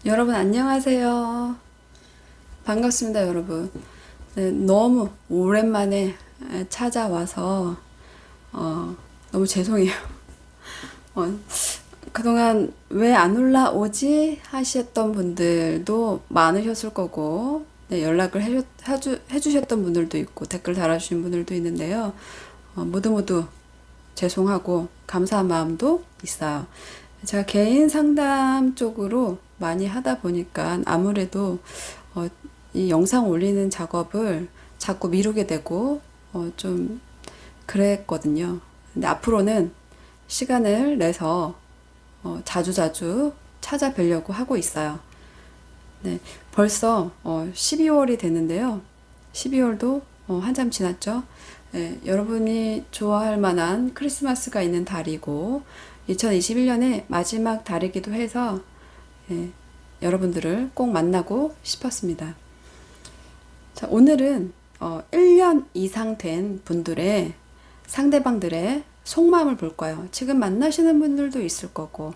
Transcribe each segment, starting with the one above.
여러분 안녕하세요. 반갑습니다, 여러분. 네, 너무 오랜만에 찾아와서 너무 죄송해요. 어, 그동안 왜 안 올라오지 하셨던 분들도 많으셨을 거고, 네, 연락을 해주셨던 분들도 있고 댓글 달아주신 분들도 있는데요. 모두 모두 죄송하고 감사한 마음도 있어요. 제가 개인 상담 쪽으로 많이 하다 보니까 아무래도 어, 이 영상 올리는 작업을 자꾸 미루게 되고 좀 그랬거든요. 근데 앞으로는 시간을 내서 자주자주 찾아뵈려고 하고 있어요. 네, 벌써 12월이 됐는데요. 12월도 한참 지났죠. 네, 여러분이 좋아할 만한 크리스마스가 있는 달이고 2021년의 마지막 달이기도 해서 여러분들을 꼭 만나고 싶었습니다. 자, 오늘은 1년 이상 된 분들의 상대방들의 속마음을 볼 거예요. 지금 만나시는 분들도 있을 거고,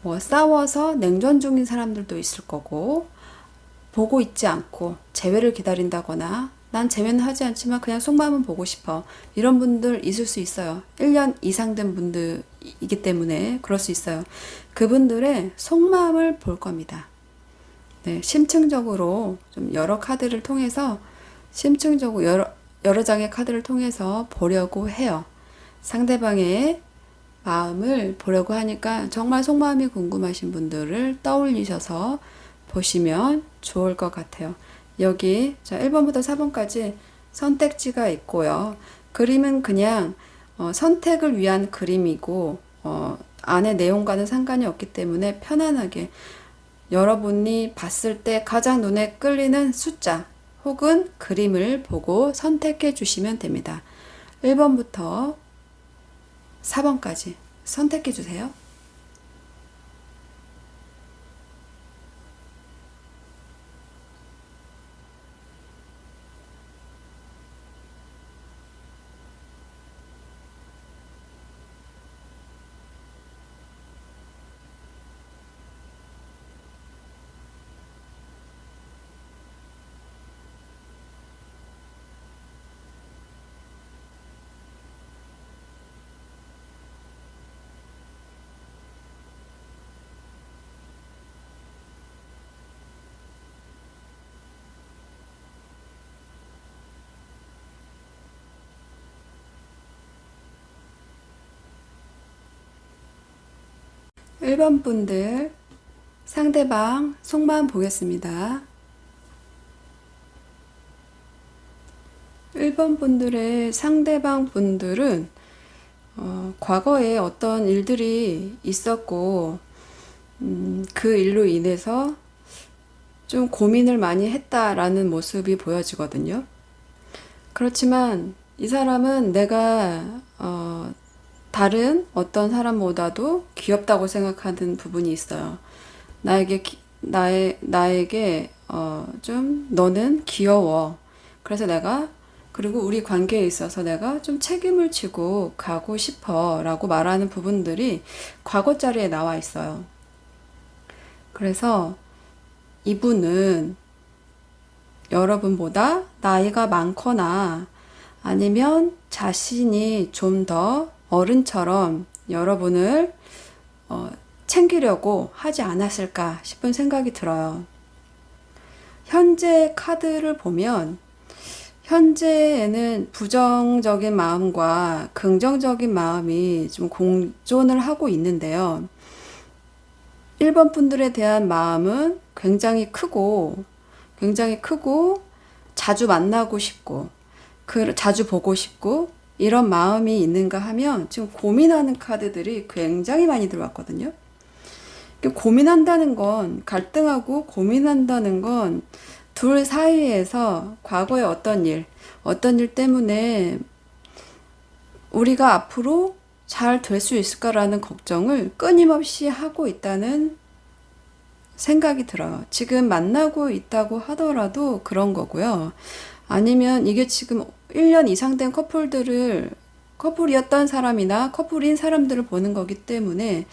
뭐 싸워서 냉전 중인 사람들도 있을 거고, 보고 있지 않고 재회를 기다린다거나 난 재회는 하지 않지만 그냥 속마음은 보고 싶어. 이런 분들 있을 수 있어요. 1년 이상 된 분들이기 때문에 그럴 수 있어요. 그분들의 속마음을 볼 겁니다. 네, 심층적으로 좀 여러 카드를 통해서 심층적으로 여러 장의 카드를 통해서 보려고 해요. 상대방의 마음을 보려고 하니까 정말 속마음이 궁금하신 분들을 떠올리셔서 보시면 좋을 것 같아요. 여기 자 1번부터 4번까지 선택지가 있고요. 그림은 그냥 선택을 위한 그림이고 안에 내용과는 상관이 없기 때문에 편안하게 여러분이 봤을 때 가장 눈에 끌리는 숫자 혹은 그림을 보고 선택해 주시면 됩니다. 1번부터 4번까지 선택해 주세요. 1번 분들 상대방 속마음 보겠습니다. 1번 분들의 상대방 분들은 과거에 어떤 일들이 있었고 그 일로 인해서 좀 고민을 많이 했다라는 모습이 보여지거든요. 그렇지만 이 사람은 내가 다른 어떤 사람보다도 귀엽다고 생각하는 부분이 있어요. 나에게 좀 너는 귀여워. 그래서 그리고 우리 관계에 있어서 내가 좀 책임을 지고 가고 싶어 라고 말하는 부분들이 과거 자리에 나와 있어요. 그래서 이분은 여러분보다 나이가 많거나 아니면 자신이 좀 더 어른처럼 여러분을 챙기려고 하지 않았을까 싶은 생각이 들어요. 현재 카드를 보면 현재에는 부정적인 마음과 긍정적인 마음이 좀 공존을 하고 있는데요. 1번 분들에 대한 마음은 굉장히 크고 자주 만나고 싶고 자주 보고 싶고 이런 마음이 있는가 하면 지금 고민하는 카드들이 굉장히 많이 들어왔거든요. 고민한다는 건 갈등하고 고민한다는 건 둘 사이에서 과거의 어떤 일 때문에 우리가 앞으로 잘 될 수 있을까라는 걱정을 끊임없이 하고 있다는 생각이 들어요. 지금 만나고 있다고 하더라도 그런 거고요. 아니면 이게 지금 1년 이상 된 커플이었던 사람이나 커플인 사람들을 보는 거기 때문에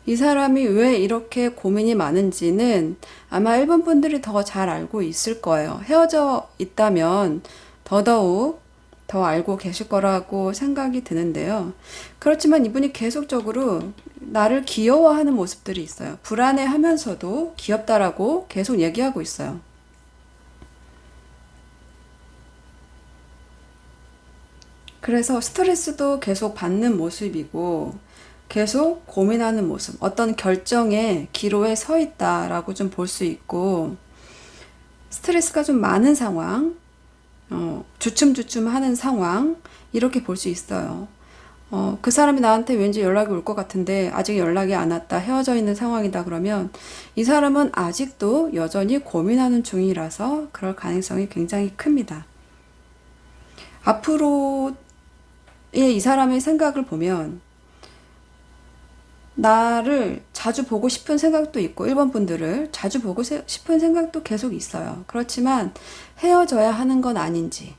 이 사람이 왜 이렇게 고민이 많은지는 아마 일본 분들이 더 잘 알고 있을 거예요. 헤어져 있다면 더더욱 더 알고 계실 거라고 생각이 드는데요. 그렇지만 이분이 계속적으로 나를 귀여워하는 모습들이 있어요. 불안해하면서도 귀엽다라고 계속 얘기하고 있어요. 그래서 스트레스도 계속 받는 모습이고 계속 고민하는 모습, 어떤 결정의 기로에 서 있다라고 좀 볼 수 있고 스트레스가 좀 많은 상황, 주춤주춤 하는 상황 이렇게 볼 수 있어요. 그 사람이 나한테 왠지 연락이 올 것 같은데 아직 연락이 안 왔다, 헤어져 있는 상황이다 그러면 이 사람은 아직도 여전히 고민하는 중이라서 그럴 가능성이 굉장히 큽니다. 앞으로의 이 사람의 생각을 보면 나를 자주 보고 싶은 생각도 있고 일본 분들을 자주 보고 싶은 생각도 계속 있어요. 그렇지만 헤어져야 하는 건 아닌지,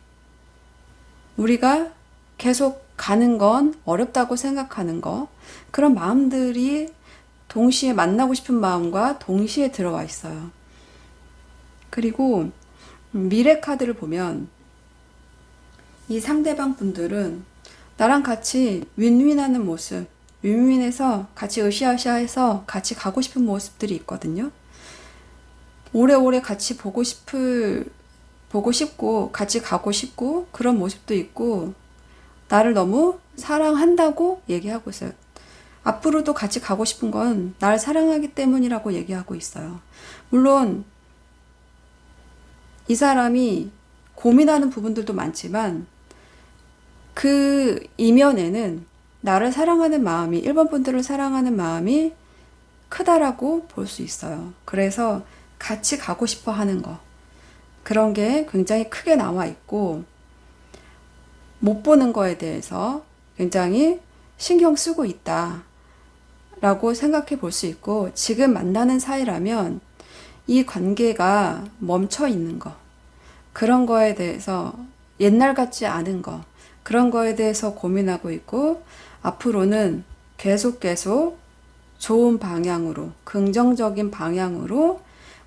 우리가 계속 가는 건 어렵다고 생각하는 거, 그런 마음들이 동시에 만나고 싶은 마음과 동시에 들어와 있어요. 그리고 미래 카드를 보면 이 상대방 분들은 나랑 같이 윈윈하는 모습, 윈윈해서 같이 으쌰으쌰해서 같이 가고 싶은 모습들이 있거든요. 오래오래 같이 보고 싶고 같이 가고 싶고 그런 모습도 있고 나를 너무 사랑한다고 얘기하고 있어요. 앞으로도 같이 가고 싶은 건 날 사랑하기 때문이라고 얘기하고 있어요. 물론 이 사람이 고민하는 부분들도 많지만 그 이면에는 나를 사랑하는 마음이, 일본 분들을 사랑하는 마음이 크다라고 볼 수 있어요. 그래서 같이 가고 싶어 하는 거, 그런 게 굉장히 크게 나와 있고 못 보는 거에 대해서 굉장히 신경 쓰고 있다라고 생각해 볼 수 있고, 지금 만나는 사이라면 이 관계가 멈춰 있는 거, 그런 거에 대해서 옛날 같지 않은 거, 그런 거에 대해서 고민하고 있고 앞으로는 계속 좋은 방향으로, 긍정적인 방향으로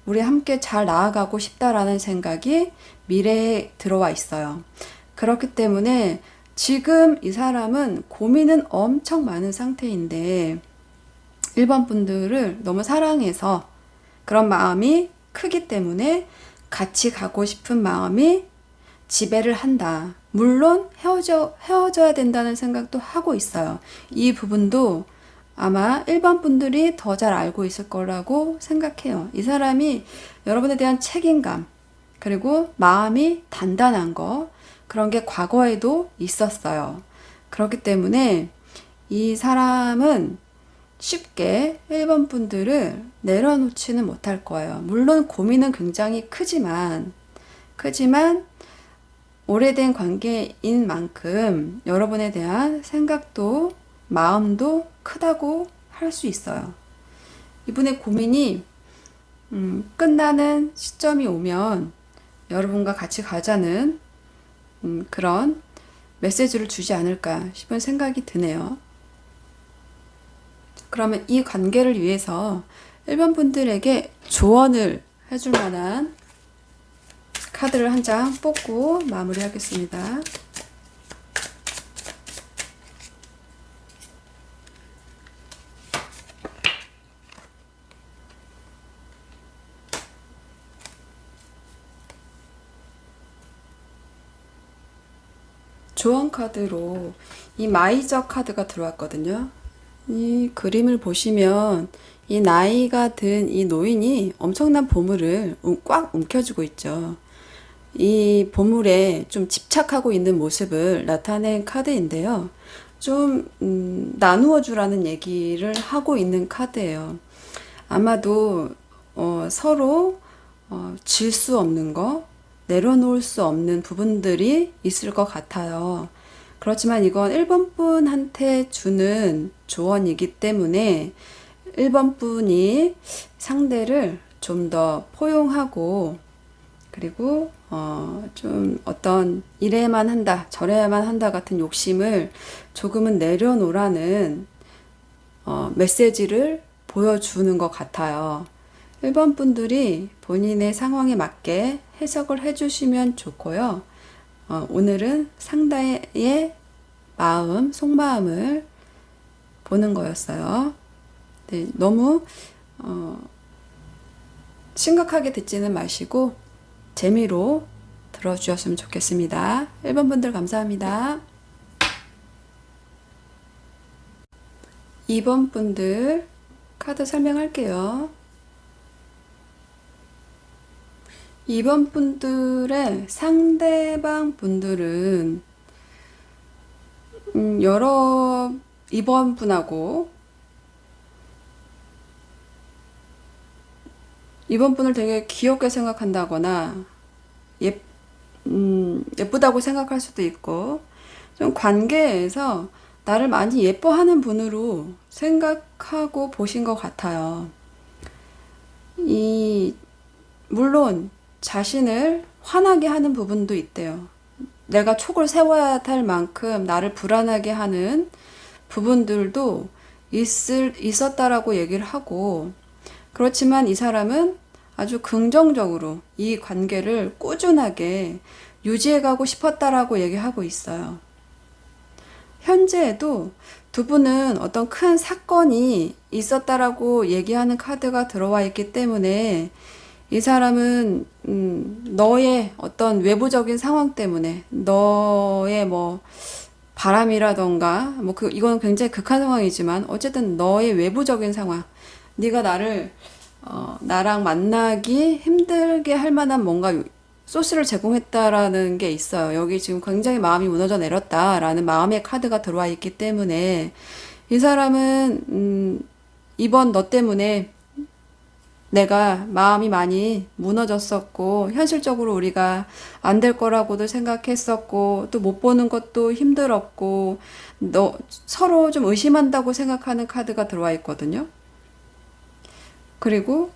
우리 함께 잘 나아가고 싶다라는 생각이 미래에 들어와 있어요. 그렇기 때문에 지금 이 사람은 고민은 엄청 많은 상태인데 일본 분들을 너무 사랑해서 그런 마음이 크기 때문에 같이 가고 싶은 마음이 지배를 한다. 물론 헤어져야 된다는 생각도 하고 있어요. 이 부분도 아마 일반 분들이 더 잘 알고 있을 거라고 생각해요. 이 사람이 여러분에 대한 책임감, 그리고 마음이 단단한 거, 그런 게 과거에도 있었어요. 그렇기 때문에 이 사람은 쉽게 일본 분들을 내려놓지는 못할 거예요. 물론 고민은 굉장히 크지만 오래된 관계인 만큼 여러분에 대한 생각도 마음도 크다고 할 수 있어요. 이분의 고민이 끝나는 시점이 오면 여러분과 같이 가자는 그런 메시지를 주지 않을까 싶은 생각이 드네요. 그러면 이 관계를 위해서 일본 분들에게 조언을 해줄 만한 카드를 한 장 뽑고 마무리하겠습니다. 조언 카드로 이 마이저 카드가 들어왔거든요. 이 그림을 보시면 이 나이가 든 이 노인이 엄청난 보물을 꽉 움켜쥐고 있죠. 이 보물에 좀 집착하고 있는 모습을 나타낸 카드인데요. 좀 나누어 주라는 얘기를 하고 있는 카드예요. 아마도 서로 질 수 없는 거, 내려놓을 수 없는 부분들이 있을 것 같아요. 그렇지만 이건 1번 분한테 주는 조언이기 때문에 1번 분이 상대를 좀 더 포용하고, 그리고 좀 어떤 이래야만 한다, 저래야만 한다 같은 욕심을 조금은 내려놓으라는 메시지를 보여주는 것 같아요. 1번 분들이 본인의 상황에 맞게 해석을 해주시면 좋고요. 오늘은 상대의 마음, 속마음을 보는 거였어요. 네, 너무 심각하게 듣지는 마시고 재미로 들어주셨으면 좋겠습니다. 1번 분들 감사합니다. 2번 분들 카드 설명할게요. 2번 분들의 상대방 분들은 2번 분하고 2번 분을 되게 귀엽게 생각한다거나 예쁘다고 생각할 수도 있고 좀 관계에서 나를 많이 예뻐하는 분으로 생각하고 보신 것 같아요. 물론 자신을 화나게 하는 부분도 있대요. 내가 촉을 세워야 할 만큼 나를 불안하게 하는 부분들도 있었다라고 얘기를 하고, 그렇지만 이 사람은 아주 긍정적으로 이 관계를 꾸준하게 유지해가고 싶었다라고 얘기하고 있어요. 현재에도 두 분은 어떤 큰 사건이 있었다라고 얘기하는 카드가 들어와 있기 때문에 이 사람은 너의 어떤 외부적인 상황 때문에 너의 뭐 바람이라던가 이건 굉장히 극한 상황이지만 어쨌든 너의 외부적인 상황, 네가 나랑 만나기 힘들게 할 만한 뭔가 소스를 제공했다라는 게 있어요. 여기 지금 굉장히 마음이 무너져 내렸다라는 마음의 카드가 들어와 있기 때문에 이 사람은 이번 너 때문에 내가 마음이 많이 무너졌었고 현실적으로 우리가 안 될 거라고도 생각했었고 또 못 보는 것도 힘들었고 서로 좀 의심한다고 생각하는 카드가 들어와 있거든요. 그리고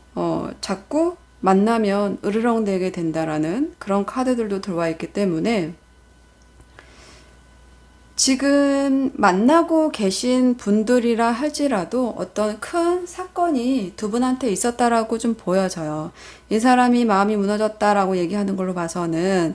자꾸 만나면 으르렁대게 된다라는 그런 카드들도 들어와 있기 때문에 지금 만나고 계신 분들이라 할지라도 어떤 큰 사건이 두 분한테 있었다라고 좀 보여져요. 이 사람이 마음이 무너졌다라고 얘기하는 걸로 봐서는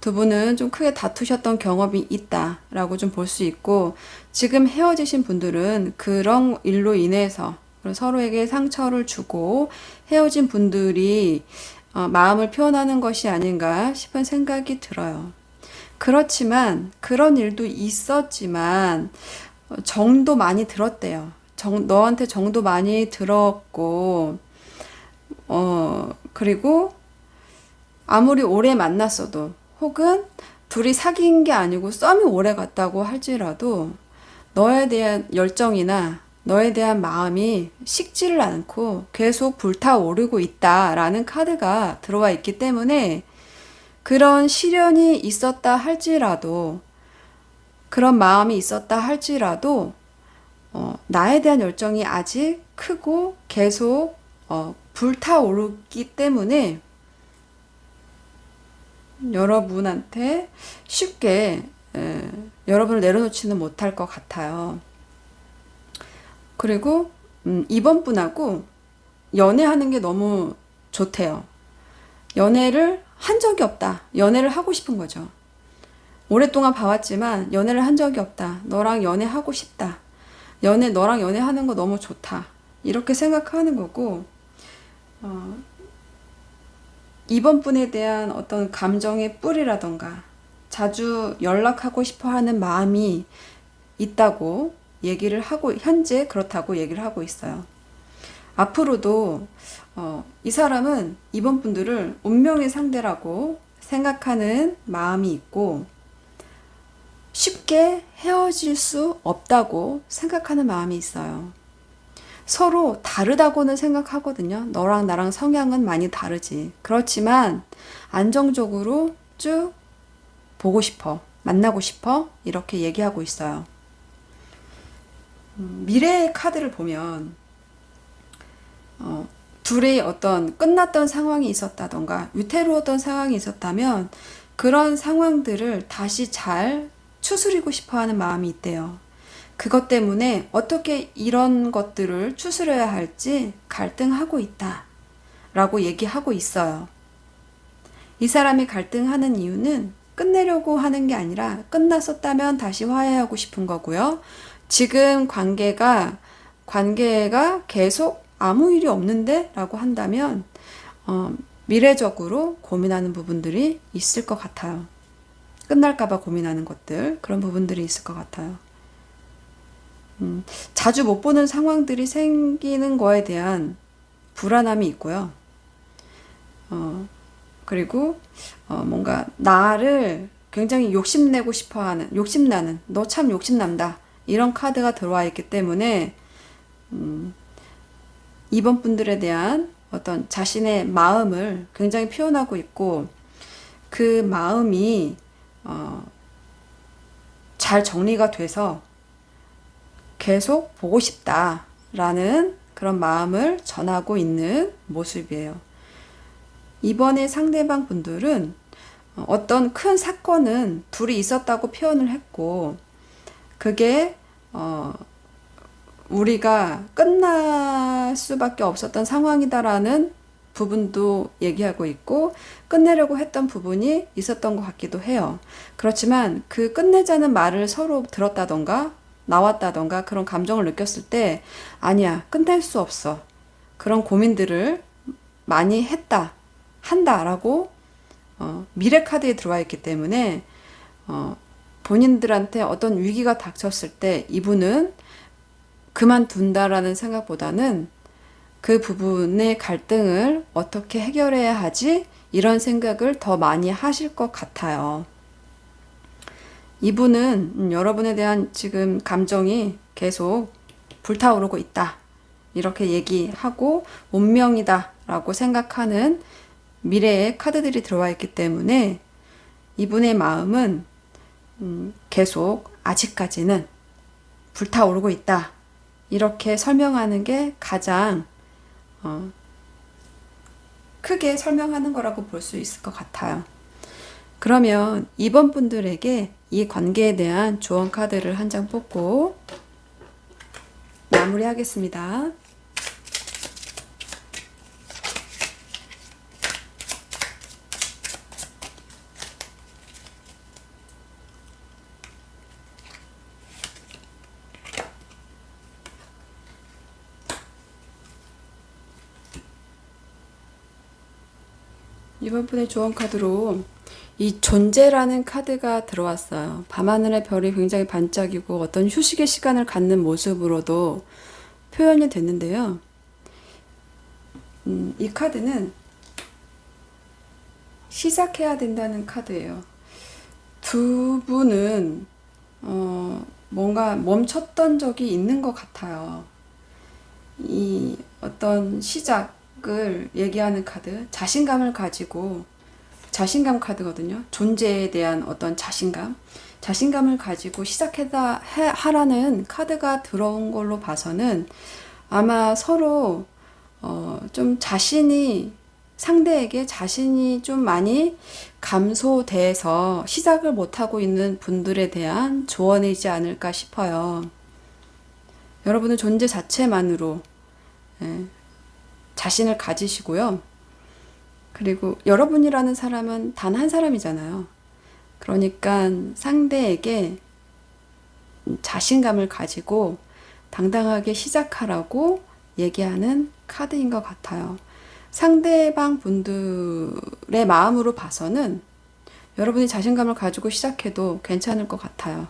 두 분은 좀 크게 다투셨던 경험이 있다라고 좀 볼 수 있고, 지금 헤어지신 분들은 그런 일로 인해서 서로에게 상처를 주고 헤어진 분들이 마음을 표현하는 것이 아닌가 싶은 생각이 들어요. 그렇지만 그런 일도 있었지만 정도 많이 들었대요. 너한테 정도 많이 들었고 그리고 아무리 오래 만났어도 혹은 둘이 사귄 게 아니고 썸이 오래 갔다고 할지라도 너에 대한 열정이나 너에 대한 마음이 식지를 않고 계속 불타오르고 있다라는 카드가 들어와 있기 때문에 그런 시련이 있었다 할지라도 그런 마음이 있었다 할지라도 나에 대한 열정이 아직 크고 계속 불타오르기 때문에 여러분한테 쉽게 여러분을 내려놓지는 못할 것 같아요. 그리고 2번 분하고 연애하는 게 너무 좋대요. 연애를 한 적이 없다. 연애를 하고 싶은 거죠. 오랫동안 봐왔지만 연애를 한 적이 없다. 너랑 연애하고 싶다. 너랑 연애하는 거 너무 좋다. 이렇게 생각하는 거고, 2번 분에 대한 어떤 감정의 뿌리라던가 자주 연락하고 싶어 하는 마음이 있다고 얘기를 하고, 현재 그렇다고 얘기를 하고 있어요. 앞으로도 이 사람은 2번 분들을 운명의 상대라고 생각하는 마음이 있고 쉽게 헤어질 수 없다고 생각하는 마음이 있어요. 서로 다르다고는 생각하거든요. 너랑 나랑 성향은 많이 다르지. 그렇지만 안정적으로 쭉 보고 싶어, 만나고 싶어, 이렇게 얘기하고 있어요. 미래의 카드를 보면 둘이 어떤 끝났던 상황이 있었다던가 위태로웠던 상황이 있었다면 그런 상황들을 다시 잘 추스리고 싶어 하는 마음이 있대요. 그것 때문에 어떻게 이런 것들을 추스려야 할지 갈등하고 있다 라고 얘기하고 있어요. 이 사람이 갈등하는 이유는 끝내려고 하는 게 아니라 끝났었다면 다시 화해하고 싶은 거고요. 지금 관계가 계속 아무 일이 없는데 라고 한다면 미래적으로 고민하는 부분들이 있을 것 같아요. 끝날까봐 고민하는 것들, 그런 부분들이 있을 것 같아요. 자주 못 보는 상황들이 생기는 거에 대한 불안함이 있고요. 그리고 뭔가 나를 굉장히 욕심내고 싶어하는, 욕심나는, 너 참 욕심난다 이런 카드가 들어와 있기 때문에 이번 분들에 대한 어떤 자신의 마음을 굉장히 표현하고 있고, 그 마음이 잘 정리가 돼서 계속 보고 싶다라는 그런 마음을 전하고 있는 모습이에요. 이번에 상대방 분들은 어떤 큰 사건은 둘이 있었다고 표현을 했고, 그게 우리가 끝날 수밖에 없었던 상황이다라는 부분도 얘기하고 있고, 끝내려고 했던 부분이 있었던 것 같기도 해요. 그렇지만 그 끝내자는 말을 서로 들었다던가 나왔다던가 그런 감정을 느꼈을 때, 아니야, 끝낼 수 없어, 그런 고민들을 많이 한다라고 미래 카드에 들어와 있기 때문에 본인들한테 어떤 위기가 닥쳤을 때 이분은 그만둔다라는 생각보다는 그 부분의 갈등을 어떻게 해결해야 하지? 이런 생각을 더 많이 하실 것 같아요. 이분은 여러분에 대한 지금 감정이 계속 불타오르고 있다, 이렇게 얘기하고 운명이다 라고 생각하는 미래의 카드들이 들어와 있기 때문에 이분의 마음은 계속 아직까지는 불타오르고 있다, 이렇게 설명하는 게 가장 크게 설명하는 거라고 볼 수 있을 것 같아요. 그러면 이번 분들에게 이 관계에 대한 조언 카드를 한 장 뽑고 마무리하겠습니다. 이번 분의 조언 카드로 이 존재라는 카드가 들어왔어요. 밤하늘의 별이 굉장히 반짝이고 어떤 휴식의 시간을 갖는 모습으로도 표현이 됐는데요. 이 카드는 시작해야 된다는 카드예요. 두 분은 뭔가 멈췄던 적이 있는 것 같아요. 이 어떤 시작을 얘기하는 카드, 자신감을 가지고, 자신감 카드거든요. 존재에 대한 어떤 자신감을 가지고 하라는 카드가 들어온 걸로 봐서는 아마 서로 좀 상대에게 자신이 좀 많이 감소돼서 시작을 못하고 있는 분들에 대한 조언이지 않을까 싶어요. 여러분은 존재 자체만으로 자신을 가지시고요. 그리고 여러분이라는 사람은 단 한 사람이잖아요. 그러니까 상대에게 자신감을 가지고 당당하게 시작하라고 얘기하는 카드인 것 같아요. 상대방 분들의 마음으로 봐서는 여러분이 자신감을 가지고 시작해도 괜찮을 것 같아요.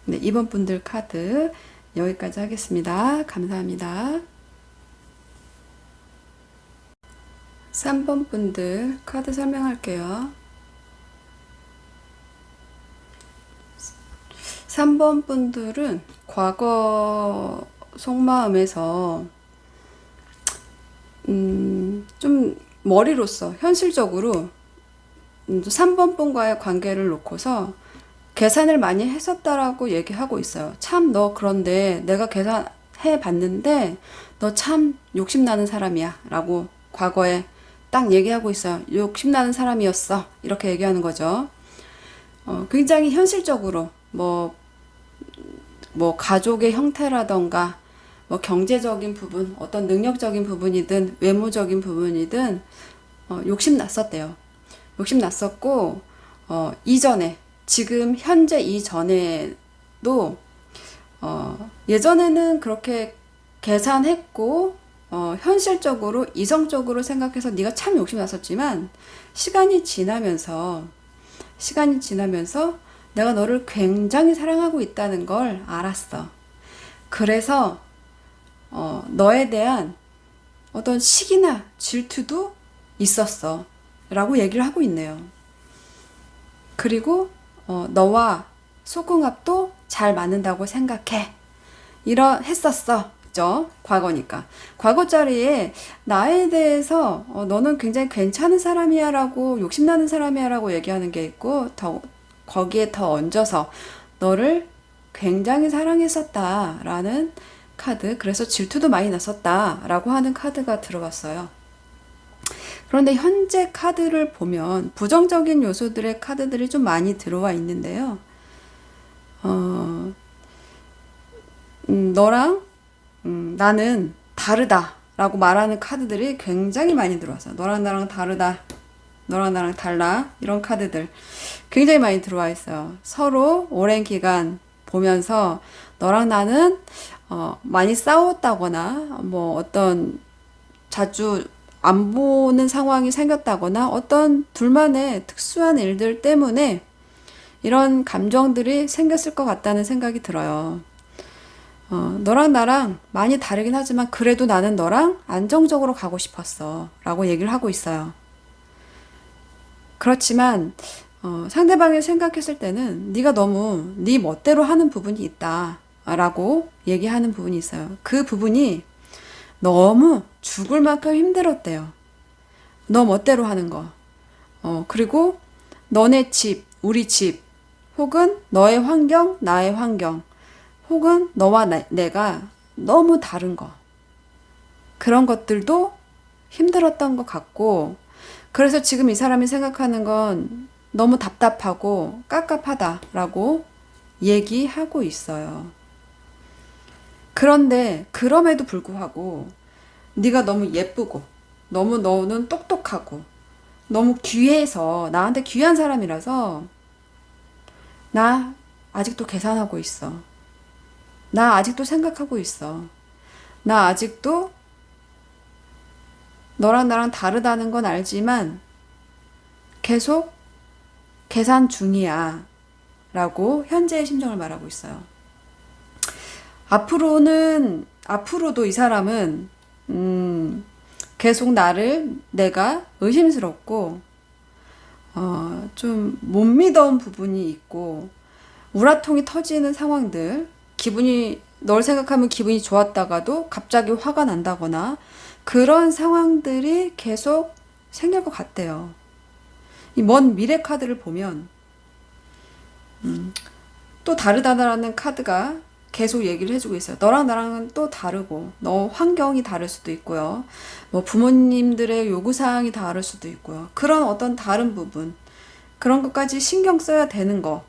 네, 이번 분들 카드 여기까지 하겠습니다. 감사합니다. 3번 분들 카드 설명할게요. 3번 분들은 과거 속마음에서 좀 머리로서 현실적으로 3번 분과의 관계를 놓고서 계산을 많이 했었다라고 얘기하고 있어요. 참 너 그런데 내가 계산해 봤는데 너 참 욕심나는 사람이야 라고 과거에 딱 얘기하고 있어요. 욕심나는 사람이었어, 이렇게 얘기하는 거죠. 굉장히 현실적으로 뭐 가족의 형태라던가 뭐 경제적인 부분, 어떤 능력적인 부분이든 외모적인 부분이든 욕심 났었대요. 욕심 났었고 이전에 지금 현재 이전에도 예전에는 그렇게 계산했고 현실적으로 이성적으로 생각해서 네가 참 욕심 났었지만 시간이 지나면서 내가 너를 굉장히 사랑하고 있다는 걸 알았어. 그래서 너에 대한 어떤 시기나 질투도 있었어 라고 얘기를 하고 있네요. 그리고 너와 속궁합도 잘 맞는다고 생각해. 했었어. 그죠? 과거니까. 과거 자리에 나에 대해서 너는 굉장히 괜찮은 사람이야 라고 욕심나는 사람이야 라고 얘기하는 게 있고 거기에 더 얹어서 너를 굉장히 사랑했었다 라는 카드, 그래서 질투도 많이 났었다 라고 하는 카드가 들어갔어요. 그런데 현재 카드를 보면 부정적인 요소들의 카드들이 좀 많이 들어와 있는데요. 너랑 나는 다르다 라고 말하는 카드들이 굉장히 많이 들어와서 너랑 나랑 다르다, 너랑 나랑 달라, 이런 카드들 굉장히 많이 들어와 있어요. 서로 오랜 기간 보면서 너랑 나는 많이 싸웠다거나 뭐 어떤 자주 안 보는 상황이 생겼다거나 어떤 둘만의 특수한 일들 때문에 이런 감정들이 생겼을 것 같다는 생각이 들어요. 너랑 나랑 많이 다르긴 하지만 그래도 나는 너랑 안정적으로 가고 싶었어 라고 얘기를 하고 있어요. 그렇지만 상대방이 생각했을 때는 네가 너무 네 멋대로 하는 부분이 있다 라고 얘기하는 부분이 있어요. 그 부분이 너무 죽을 만큼 힘들었대요. 너 멋대로 하는 거. 그리고 너네 집, 우리 집, 혹은 너의 환경, 나의 환경, 혹은 너와 내가 너무 다른 거. 그런 것들도 힘들었던 것 같고, 그래서 지금 이 사람이 생각하는 건 너무 답답하고 깝깝하다라고 얘기하고 있어요. 그런데 그럼에도 불구하고 네가 너무 예쁘고 너무 너는 똑똑하고 너무 귀해서 나한테 귀한 사람이라서 나 아직도 계산하고 있어. 나 아직도 생각하고 있어. 나 아직도 너랑 나랑 다르다는 건 알지만 계속 계산 중이야 라고 현재의 심정을 말하고 있어요. 앞으로도 이 사람은 계속 내가 의심스럽고 좀 못 믿어온 부분이 있고 우라통이 터지는 상황들, 널 생각하면 기분이 좋았다가도 갑자기 화가 난다거나 그런 상황들이 계속 생길 것 같대요. 이 먼 미래 카드를 보면 또 다르다라는 카드가 계속 얘기를 해주고 있어요. 너랑 나랑은 또 다르고 너 환경이 다를 수도 있고요. 뭐 부모님들의 요구사항이 다를 수도 있고요. 그런 어떤 다른 부분, 그런 것까지 신경 써야 되는 거,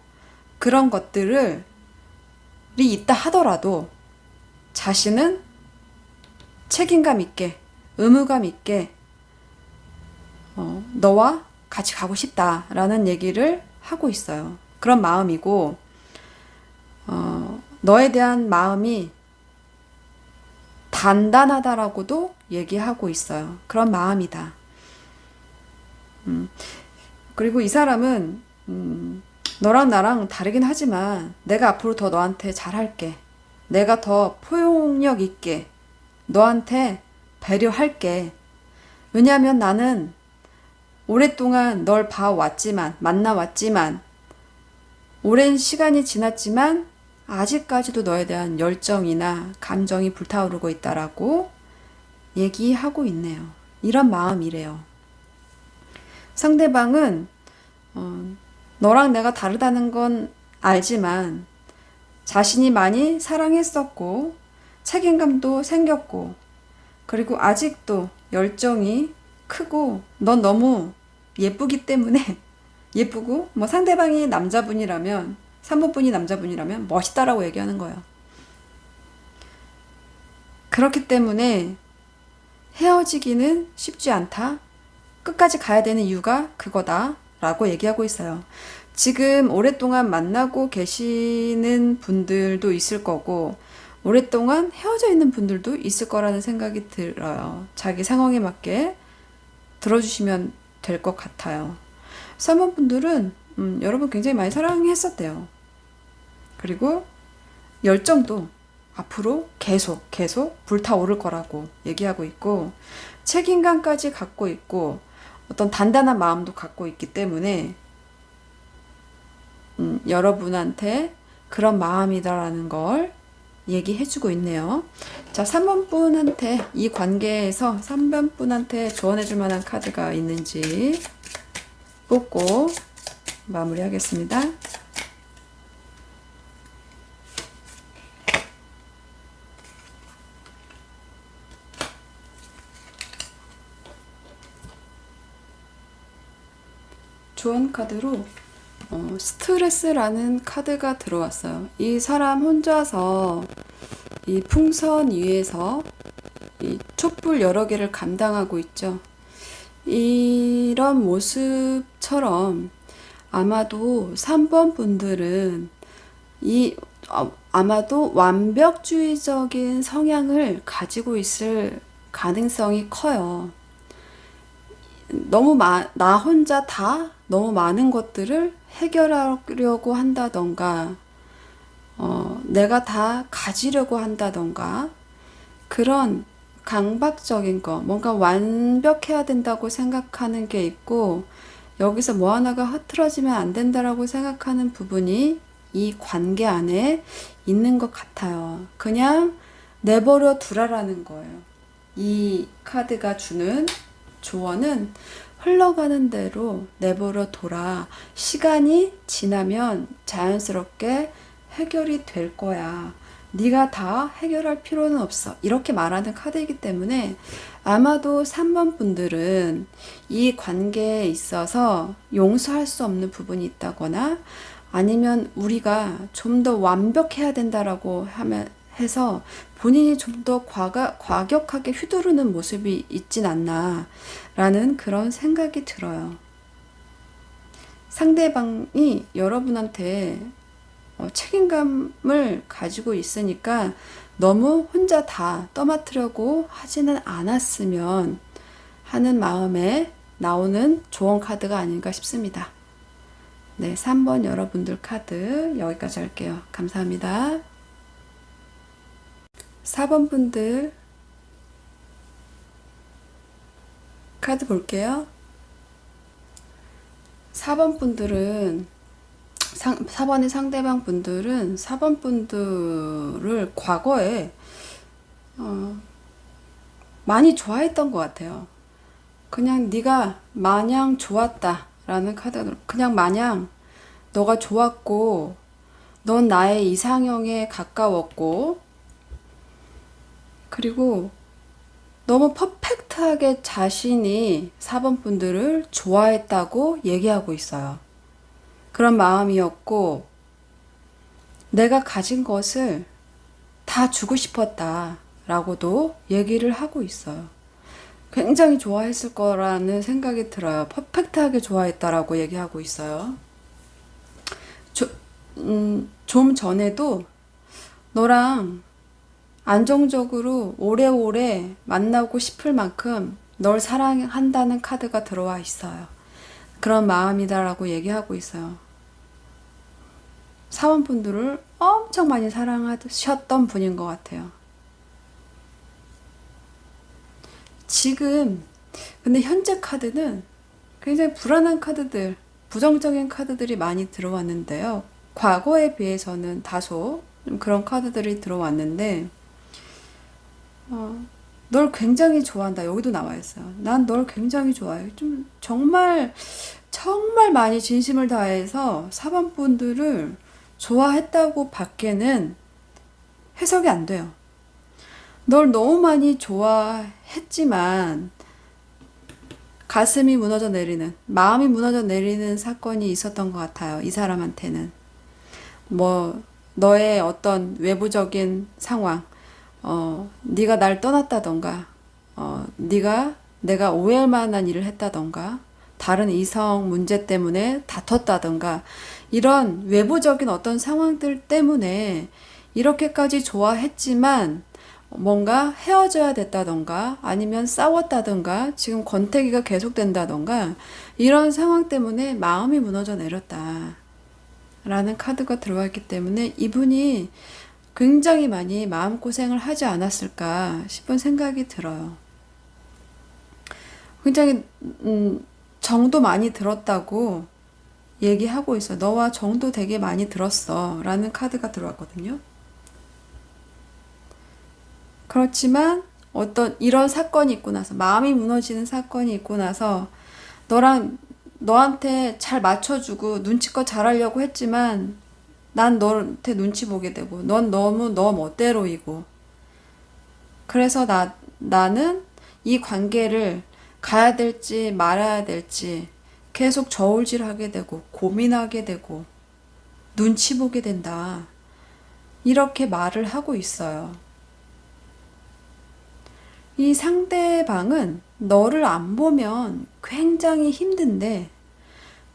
그런 것들이 있다 하더라도 자신은 책임감 있게, 의무감 있게 너와 같이 가고 싶다라는 얘기를 하고 있어요. 그런 마음이고 너에 대한 마음이 단단하다라고도 얘기하고 있어요. 그런 마음이다. 그리고 이 사람은 너랑 나랑 다르긴 하지만 내가 앞으로 더 너한테 잘할게. 내가 더 포용력 있게 너한테 배려할게. 왜냐하면 나는 오랫동안 널 봐왔지만, 만나왔지만, 오랜 시간이 지났지만 아직까지도 너에 대한 열정이나 감정이 불타오르고 있다라고 얘기하고 있네요. 이런 마음이래요. 상대방은 너랑 내가 다르다는 건 알지만 자신이 많이 사랑했었고 책임감도 생겼고 그리고 아직도 열정이 크고 넌 너무 예쁘기 때문에 예쁘고 뭐 상대방이 남자분이라면 3번분이 남자분이라면 멋있다라고 얘기하는 거예요. 그렇기 때문에 헤어지기는 쉽지 않다. 끝까지 가야 되는 이유가 그거다. 라고 얘기하고 있어요. 지금 오랫동안 만나고 계시는 분들도 있을 거고, 오랫동안 헤어져 있는 분들도 있을 거라는 생각이 들어요. 자기 상황에 맞게 들어주시면 될 것 같아요. 3번 분들은 여러분 굉장히 많이 사랑했었대요. 그리고 열정도 앞으로 계속 불타오를 거라고 얘기하고 있고, 책임감까지 갖고 있고, 어떤 단단한 마음도 갖고 있기 때문에 여러분한테 그런 마음이다라는 걸 얘기해주고 있네요. 자, 3번 분한테, 이 관계에서 3번 분한테 조언해줄 만한 카드가 있는지 뽑고 마무리하겠습니다. 조언 카드로 스트레스라는 카드가 들어왔어요. 이 사람 혼자서 이 풍선 위에서 이 촛불 여러 개를 감당하고 있죠. 이런 모습처럼 아마도 3번 분들은 아마도 완벽주의적인 성향을 가지고 있을 가능성이 커요. 나 혼자 다 너무 많은 것들을 해결하려고 한다던가, 내가 다 가지려고 한다던가, 그런 강박적인 거, 뭔가 완벽해야 된다고 생각하는 게 있고, 여기서 뭐 하나가 흐트러지면 안 된다라고 생각하는 부분이 이 관계 안에 있는 것 같아요. 그냥 내버려 두라라는 거예요. 이 카드가 주는 조언은 흘러가는 대로 내버려 둬라. 시간이 지나면 자연스럽게 해결이 될 거야. 네가 다 해결할 필요는 없어. 이렇게 말하는 카드이기 때문에 아마도 3번 분들은 이 관계에 있어서 용서할 수 없는 부분이 있다거나, 아니면 우리가 좀 더 완벽해야 된다라고 해서 본인이 좀 더 과격하게 휘두르는 모습이 있진 않나 라는 그런 생각이 들어요. 상대방이 여러분한테 책임감을 가지고 있으니까 너무 혼자 다 떠맡으려고 하지는 않았으면 하는 마음에 나오는 조언 카드가 아닌가 싶습니다. 네, 3번 여러분들 카드 여기까지 할게요. 감사합니다. 4번 분들 카드 볼게요. 4번 분들은 4번의 상대방 분들은 4번 분들을 과거에 많이 좋아했던 것 같아요. 그냥 네가 마냥 좋았다 라는 카드로, 그냥 마냥 너가 좋았고 넌 나의 이상형에 가까웠고, 그리고 너무 퍼펙트하게 자신이 4번 분들을 좋아했다고 얘기하고 있어요. 그런 마음이었고, 내가 가진 것을 다 주고 싶었다 라고도 얘기를 하고 있어요. 굉장히 좋아했을 거라는 생각이 들어요. 퍼펙트하게 좋아했다라고 얘기하고 있어요. 좀 전에도 너랑 안정적으로 오래오래 만나고 싶을 만큼 널 사랑한다는 카드가 들어와 있어요. 그런 마음이다라고 얘기하고 있어요. 사원분들을 엄청 많이 사랑하셨던 분인 것 같아요. 지금 근데 현재 카드는 굉장히 불안한 카드들, 부정적인 카드들이 많이 들어왔는데요. 과거에 비해서는 다소 좀 그런 카드들이 들어왔는데, 널 굉장히 좋아한다. 여기도 나와 있어요. 난 널 굉장히 좋아해. 좀 정말 많이 진심을 다해서 4번 분들을 좋아했다고 밖에는 해석이 안 돼요. 널 너무 많이 좋아했지만 가슴이 무너져 내리는, 마음이 무너져 내리는 사건이 있었던 것 같아요. 이 사람한테는. 뭐 너의 어떤 외부적인 상황, 네가 날 떠났다던가, 내가 오해할 만한 일을 했다던가, 다른 이성 문제 때문에 다퉜다던가, 이런 외부적인 어떤 상황들 때문에 이렇게까지 좋아했지만 뭔가 헤어져야 됐다던가 아니면 싸웠다던가 지금 권태기가 계속된다던가 이런 상황 때문에 마음이 무너져 내렸다 라는 카드가 들어와 있기 때문에 이분이 굉장히 많이 마음고생을 하지 않았을까 싶은 생각이 들어요. 굉장히 정도 많이 들었다고 얘기하고 있어. 너와 정도 되게 많이 들었어 라는 카드가 들어왔거든요. 그렇지만 어떤 이런 사건이 있고 나서 마음이 무너지는 사건이 있고 나서 너한테 잘 맞춰주고 눈치껏 잘하려고 했지만 난 너한테 눈치 보게 되고 넌 너무 너 멋대로이고 그래서 나는 이 관계를 가야 될지 말아야 될지 계속 저울질하게 되고 고민하게 되고 눈치 보게 된다. 이렇게 말을 하고 있어요. 이 상대방은 너를 안 보면 굉장히 힘든데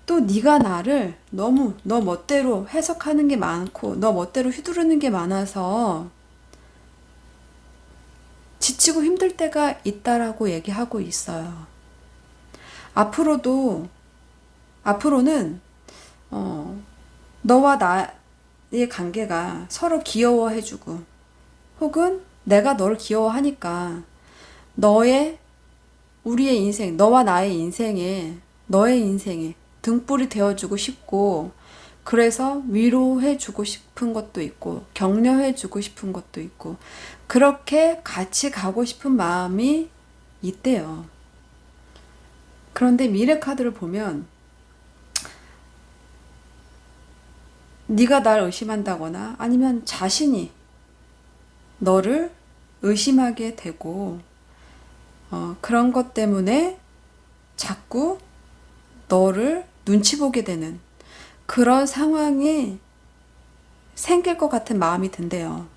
또 네가 나를 너무 너 멋대로 해석하는 게 많고 너 멋대로 휘두르는 게 많아서 지치고 힘들 때가 있다라고 얘기하고 있어요. 앞으로는 너와 나의 관계가 서로 귀여워해주고 혹은 내가 너를 귀여워하니까 우리의 인생, 너와 나의 인생에 너의 인생에 등불이 되어주고 싶고 그래서 위로해주고 싶은 것도 있고 격려해주고 싶은 것도 있고 그렇게 같이 가고 싶은 마음이 있대요. 그런데 미래 카드를 보면 네가 날 의심한다거나 아니면 자신이 너를 의심하게 되고 그런 것 때문에 자꾸 너를 눈치 보게 되는 그런 상황이 생길 것 같은 마음이 든대요.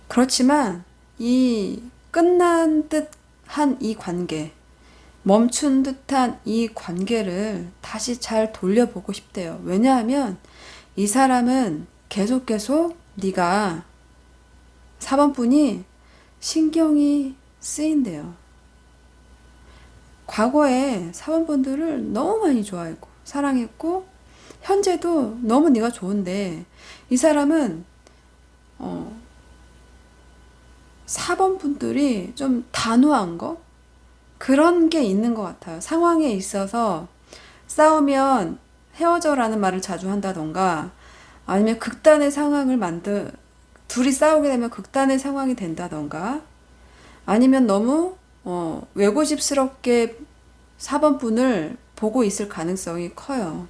그렇지만 이 끝난 듯한 이 관계, 멈춘 듯한 이 관계를 다시 잘 돌려보고 싶대요. 왜냐하면 이 사람은 계속 네가 4번 분이 신경이 쓰인대요. 과거에 4번 분들을 너무 많이 좋아했고 사랑했고 현재도 너무 네가 좋은데 이 사람은 4번 분들이 좀 단호한 거? 그런 게 있는 것 같아요. 상황에 있어서 싸우면 헤어져라는 말을 자주 한다던가 아니면 둘이 싸우게 되면 극단의 상황이 된다던가 아니면 너무 외고집스럽게 4번 분을 보고 있을 가능성이 커요.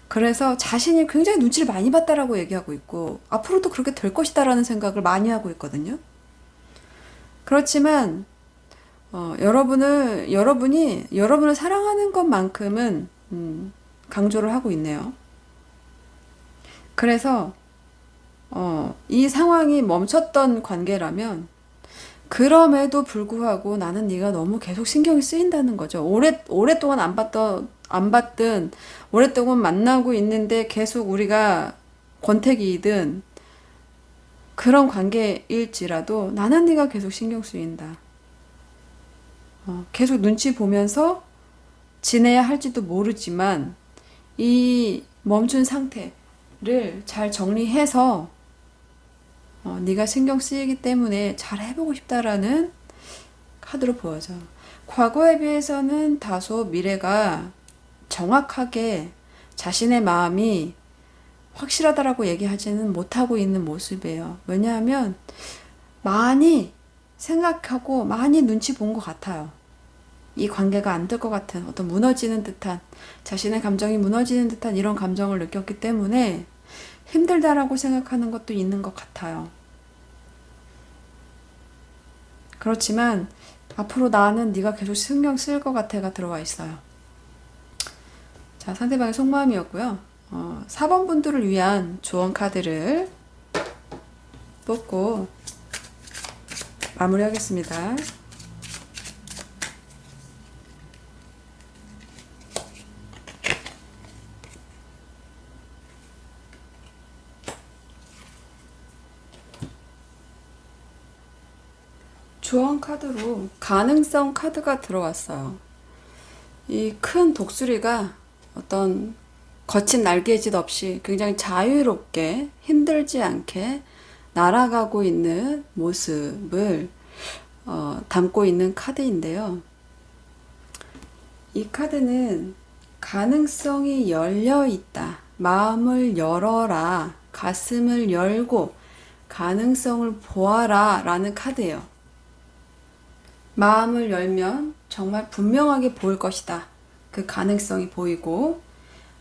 그래서 자신이 굉장히 눈치를 많이 봤다라고 얘기하고 있고 앞으로도 그렇게 될 것이다라는 생각을 많이 하고 있거든요. 그렇지만 여러분이 여러분을 사랑하는 것만큼은 강조를 하고 있네요. 그래서 이 상황이 멈췄던 관계라면 그럼에도 불구하고 나는 네가 너무 계속 신경이 쓰인다는 거죠. 오랫동안 안 봤든 오랫동안 만나고 있는데 계속 우리가 권태기이든 그런 관계일지라도 나는 네가 계속 신경 쓰인다. 계속 눈치 보면서 지내야 할지도 모르지만 이 멈춘 상태를 잘 정리해서 네가 신경 쓰이기 때문에 잘 해보고 싶다라는 카드로 보여져. 과거에 비해서는 다소 미래가 정확하게 자신의 마음이 확실하다라고 얘기하지는 못하고 있는 모습이에요. 왜냐하면 많이 생각하고 많이 눈치 본 것 같아요. 이 관계가 안 될 것 같은 어떤 무너지는 듯한 자신의 감정이 무너지는 듯한 이런 감정을 느꼈기 때문에 힘들다라고 생각하는 것도 있는 것 같아요. 그렇지만 앞으로 나는 네가 계속 신경 쓸 것 같아가 들어와 있어요. 자, 상대방의 속마음이었고요. 4번 분들을 위한 조언 카드를 뽑고 마무리하겠습니다. 주원 카드로 가능성 카드가 들어왔어요. 이 큰 독수리가 어떤 거친 날개짓 없이 굉장히 자유롭게 힘들지 않게 날아가고 있는 모습을 담고 있는 카드인데요. 이 카드는 가능성이 열려 있다. 마음을 열어라. 가슴을 열고 가능성을 보아라 라는 카드예요. 마음을 열면 정말 분명하게 보일 것이다. 그 가능성이 보이고,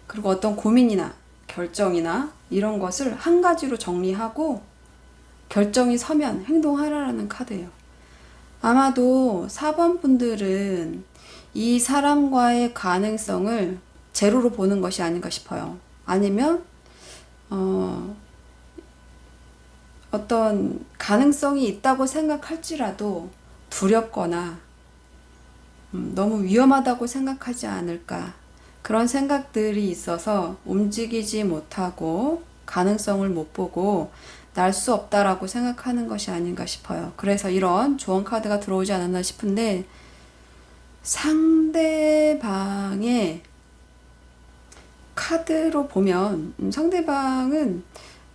그리고 어떤 고민이나 결정이나 이런 것을 한 가지로 정리하고 결정이 서면 행동하라라는 카드예요. 아마도 4번 분들은 이 사람과의 가능성을 제로로 보는 것이 아닌가 싶어요. 아니면 어떤 가능성이 있다고 생각할지라도 두렵거나 너무 위험하다고 생각하지 않을까, 그런 생각들이 있어서 움직이지 못하고 가능성을 못 보고 날 수 없다라고 생각하는 것이 아닌가 싶어요. 그래서 이런 조언 카드가 들어오지 않았나 싶은데, 상대방의 카드로 보면 상대방은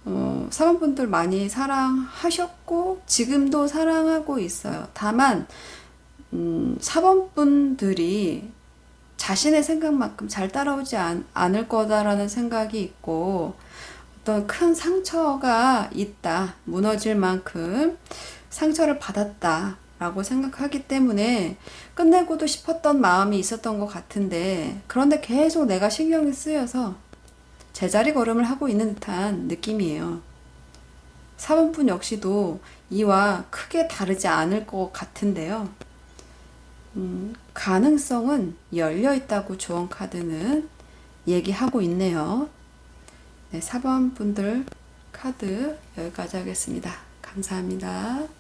4번 분들 많이 사랑하셨고 지금도 사랑하고 있어요. 다만 4번 분들이 자신의 생각만큼 잘 따라오지 않을 거다라는 생각이 있고, 어떤 큰 상처가 있다, 무너질 만큼 상처를 받았다 라고 생각하기 때문에 끝내고도 싶었던 마음이 있었던 것 같은데, 그런데 계속 내가 신경이 쓰여서 제자리 걸음을 하고 있는 듯한 느낌이에요. 4번분 역시도 이와 크게 다르지 않을 것 같은데요. 가능성은 열려 있다고 조언 카드는 얘기하고 있네요. 네, 4번 분들 카드 여기까지 하겠습니다. 감사합니다.